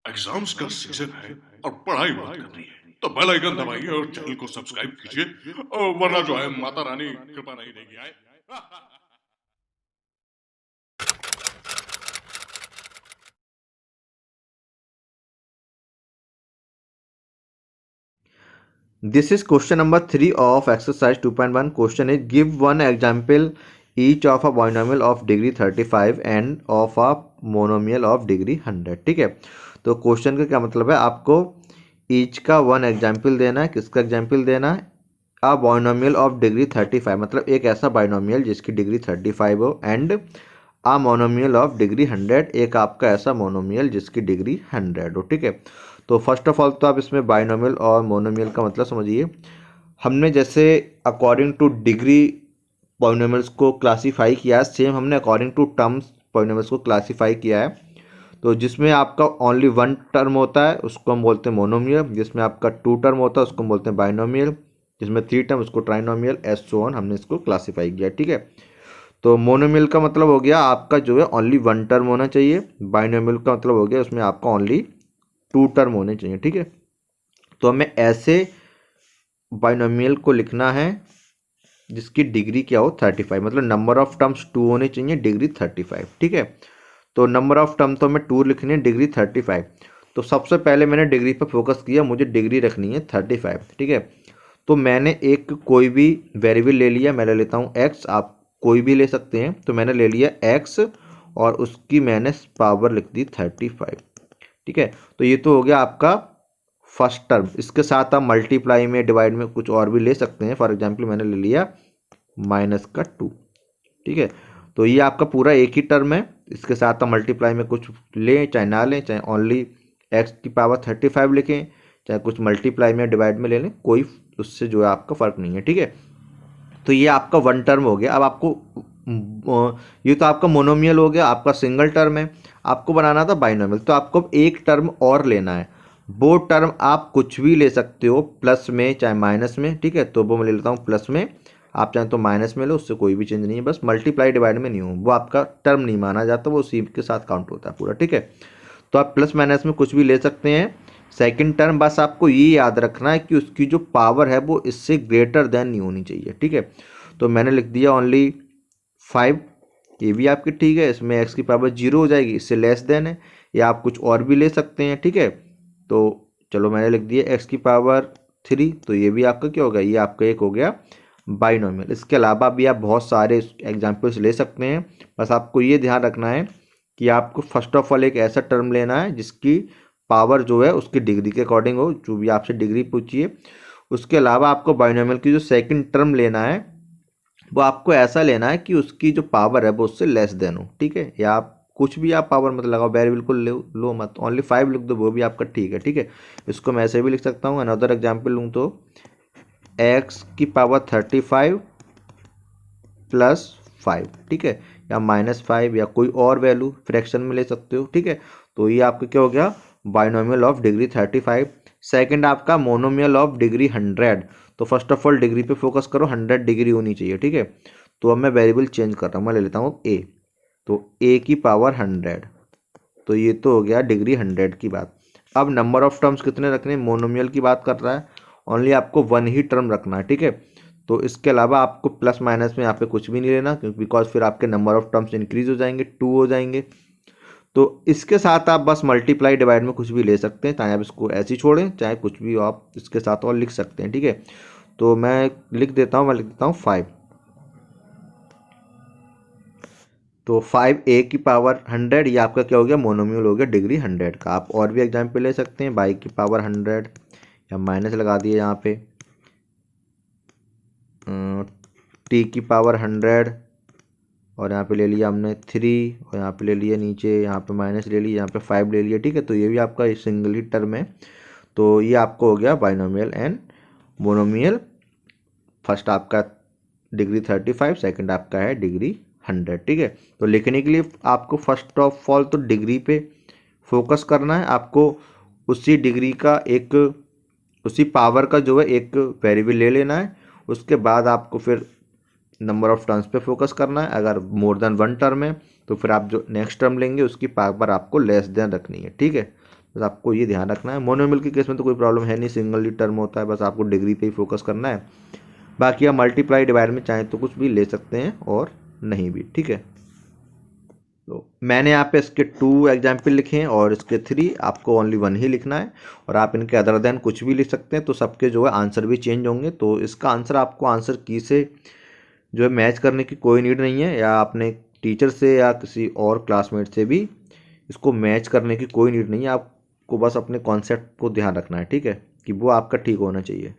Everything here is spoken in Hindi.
एग्जाम्स का सीजन है और पढ़ाई बहुत करनी है, तो बेल आइकन दबाइए और चैनल को सब्सक्राइब कीजिए। और वरना जो है माता रानी कृपा नहीं देगी आए। This is question number 3 of exercise 2.1. Question is give one example each of a binomial of degree 35 and of a monomial of degree 100. ठीक है, तो क्वेश्चन का क्या मतलब है, आपको ईच का वन एग्जाम्पल देना है। किसका एग्जाम्पल देना है? अ बाइनोमियल ऑफ डिग्री 35, मतलब एक ऐसा बाइनोमियल जिसकी डिग्री 35 हो, and a monomial of degree 100, एक आपका ऐसा मोनोमियल जिसकी डिग्री 100 हो। ठीक है, तो फर्स्ट ऑफ ऑल तो आप इसमें बाइनोमियल और मोनोमियल का मतलब समझिए। हमने जैसे अकॉर्डिंग टू डिग्री पॉलिनोमियल्स को क्लासीफाई किया है, सेम हमने अकॉर्डिंग टू टर्म्स पॉलिनोमियल्स को क्लासीफाई किया है। तो जिसमें आपका ओनली वन टर्म होता है उसको हम बोलते हैं मोनोमियल, जिसमें आपका टू टर्म होता है उसको हम बोलते हैं बाइनोमियल, जिसमें थ्री टर्म उसको ट्राइनोमियल, एस सो ऑन हमने इसको क्लासीफाई किया। ठीक है, तो मोनोमियल का मतलब हो गया आपका जो है ओनली वन टर्म होना चाहिए। बाइनोमियल का मतलब हो गया उसमें आपका ओनली टू टर्म होने चाहिए। ठीक है, तो हमें ऐसे बाइनोमियल को लिखना है जिसकी डिग्री क्या हो 35, मतलब नंबर ऑफ टर्म्स टू होने चाहिए, डिग्री 35। ठीक है, तो नंबर ऑफ टर्म तो हमें टू लिखनी है, डिग्री 35। तो सबसे पहले मैंने डिग्री पर फोकस किया, मुझे डिग्री रखनी है 35। ठीक है, तो मैंने एक कोई भी वेरिएबल ले लिया, मैं ले लेता हूँ एक्स, आप कोई भी ले सकते हैं। तो मैंने ले लिया एक्स और उसकी मैंने पावर लिख दी 35। ठीक है, तो ये तो हो गया आपका फर्स्ट टर्म। इसके साथ आप मल्टीप्लाई में डिवाइड में कुछ और भी ले सकते हैं। फॉर एग्जांपल मैंने ले लिया -2। ठीक है, तो ये आपका पूरा एक ही टर्म है। इसके साथ आप मल्टीप्लाई में कुछ लें चाहे ना लें, चाहे ओनली एक्स की पावर 35 लिखें, चाहे कुछ मल्टीप्लाई में डिवाइड में ले लें, कोई उससे जो है आपका फ़र्क नहीं है। ठीक है, तो ये आपका वन टर्म हो गया। अब आपको ये तो आपका मोनोमियल हो गया, आपका सिंगल टर्म है। आपको बनाना था बाइनोमियल, तो आपको अब एक टर्म और लेना है। वो टर्म आप कुछ भी ले सकते हो, प्लस में चाहे माइनस में। ठीक है, तो वो मैं ले लेता हूँ प्लस में, आप चाहें तो माइनस में लो, उससे कोई भी चेंज नहीं है, बस मल्टीप्लाई डिवाइड में नहीं हो, वो आपका टर्म नहीं माना जाता, वो उसी के साथ काउंट होता है पूरा। ठीक है, तो आप प्लस माइनस में कुछ भी ले सकते हैं। सेकंड टर्म बस आपको ये याद रखना है कि उसकी जो पावर है वो इससे ग्रेटर देन नहीं होनी चाहिए। ठीक है, तो मैंने लिख दिया ओनली 5, ये भी आपकी ठीक है। इसमें एक्स की पावर 0 हो जाएगी, इससे लेस देन है, या आप कुछ और भी ले सकते हैं। ठीक है, तो चलो मैंने लिख दिया एक्स की पावर 3, तो ये भी आपका क्या होगा, ये आपका एक हो गया बाइनोमियल। इसके अलावा भी आप बहुत सारे एग्जाम्पल्स ले सकते हैं। बस आपको ये ध्यान रखना है कि आपको फर्स्ट ऑफ ऑल एक ऐसा टर्म लेना है जिसकी पावर जो है उसकी डिग्री के अकॉर्डिंग हो, जो भी आपसे डिग्री पूछिए। उसके अलावा आपको बाइनोमियल की जो सेकंड टर्म लेना है वो आपको ऐसा लेना है कि उसकी जो पावर है वो उससे लेस देन हो। ठीक है, या आप कुछ भी आप पावर मत लगाओ, वेरिएबल को लो मत, ओनली 5 लिख दो, वो भी आपका ठीक है। ठीक है, इसको मैं ऐसे भी लिख सकता हूँ। अनदर एग्जाम्पल लूँ तो एक्स की पावर 35 प्लस 5। ठीक है, या -5 या कोई और वैल्यू फ्रैक्शन में ले सकते हो। ठीक है, तो ये आपका क्या हो गया, बाइनोमियल ऑफ डिग्री 35। सेकंड आपका मोनोमियल ऑफ डिग्री 100। तो फर्स्ट ऑफ ऑल डिग्री पे फोकस करो, 100 डिग्री होनी चाहिए। ठीक है, तो अब मैं वेरिएबल चेंज कर रहा हूँ, मैं ले लेता हूँ ए, तो ए की पावर 100, तो ये तो हो गया डिग्री 100 की बात। अब नंबर ऑफ टर्म्स कितने रखने हैं, मोनोमियल की बात कर रहा है, ओनली आपको वन ही टर्म रखना है। ठीक है, तो इसके अलावा आपको प्लस माइनस में यहाँ पे कुछ भी नहीं लेना, क्योंकि बिकॉज फिर आपके नंबर ऑफ टर्म्स इंक्रीज हो जाएंगे, 2 हो जाएंगे। तो इसके साथ आप बस मल्टीप्लाई डिवाइड में कुछ भी ले सकते हैं, चाहे आप इसको ऐसे ही छोड़ें, चाहे कुछ भी आप इसके साथ और लिख सकते हैं। ठीक है, तो मैं लिख देता हूँ, मैं लिख देता हूँ 5, तो 5 ए की पावर 100, ये आपका क्या हो गया, मोनोमियल हो गया डिग्री 100 का। आप और भी एग्जाम्पल ले सकते हैं, बाई की पावर 100, या माइनस लगा दिए यहाँ पे, टी की पावर 100, और यहाँ पे ले लिया हमने 3, और यहाँ पे ले लिया नीचे, यहाँ पे माइनस ले लिया, यहाँ पे 5 ले लिया। ठीक है, तो ये भी आपका सिंगल ही टर्म है। तो ये आपको हो गया बाइनोमियल एंड मोनोमियल। फर्स्ट आपका डिग्री 35, सेकंड आपका है डिग्री 100। ठीक है, तो लिखने के लिए आपको फर्स्ट ऑफ ऑल तो डिग्री पे फोकस करना है। आपको उसी डिग्री का एक, उसी पावर का जो है एक वेरिएबल ले लेना है। उसके बाद आपको फिर नंबर ऑफ टर्म्स पे फोकस करना है। अगर मोर देन वन टर्म है तो फिर आप जो नेक्स्ट टर्म लेंगे उसकी पावर आपको लेस देन रखनी है। ठीक है, बस आपको ये ध्यान रखना है। मोनोमियल के केस में तो कोई प्रॉब्लम है नहीं, सिंगल टर्म होता है, बस आपको डिग्री पे ही फोकस करना है। बाकी आप मल्टीप्लाई डिवाइड में चाहें तो कुछ भी ले सकते हैं और नहीं भी, ठीक है। तो मैंने यहाँ पे इसके 2 एग्जाम्पल लिखे हैं और इसके 3, आपको ओनली 1 ही लिखना है और आप इनके अदर देन कुछ भी लिख सकते हैं, तो सबके जो है आंसर भी चेंज होंगे। तो इसका आंसर आपको आंसर की से जो है मैच करने की कोई नीड नहीं है, या आपने टीचर से या किसी और क्लासमेट से भी इसको मैच करने की कोई नीड नहीं है। आपको बस अपने कॉन्सेप्ट को ध्यान रखना है, ठीक है, कि वो आपका ठीक होना चाहिए।